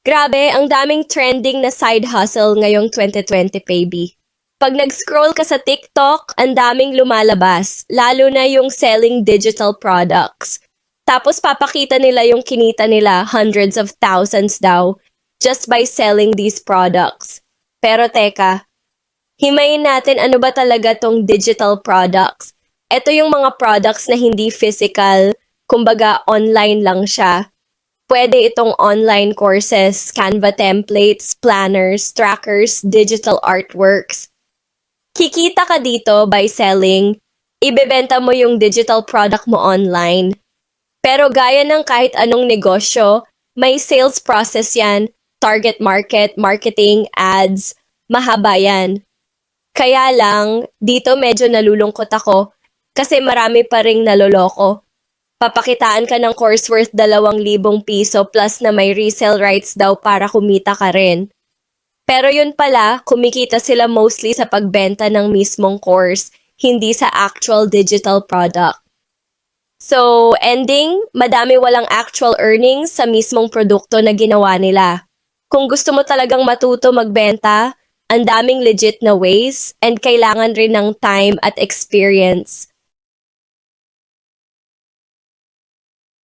Grabe, ang daming trending na side hustle ngayong 2020, baby. Pag nag-scroll ka sa TikTok, ang daming lumalabas, lalo na yung selling digital products. Tapos papakita nila yung kinita nila, hundreds of thousands daw, just by selling these products. Pero teka, himayin natin ano ba talaga tong digital products. Ito yung mga products na hindi physical, kumbaga online lang siya. Pwede itong online courses, Canva templates, planners, trackers, digital artworks. Kikita ka dito by selling, ibebenta mo yung digital product mo online. Pero gaya ng kahit anong negosyo, may sales process yan, target market, marketing, ads, mahaba yan. Kaya lang, dito medyo nalulungkot ako kasi marami pa ring naloloko. Papakitaan ka ng course worth 2,000 piso plus na may resale rights daw para kumita ka rin. Pero yun pala, kumikita sila mostly sa pagbenta ng mismong course, hindi sa actual digital product. So, ending, madami walang actual earnings sa mismong produkto na ginawa nila. Kung gusto mo talagang matuto magbenta, ang daming legit na ways and kailangan rin ng time at experience.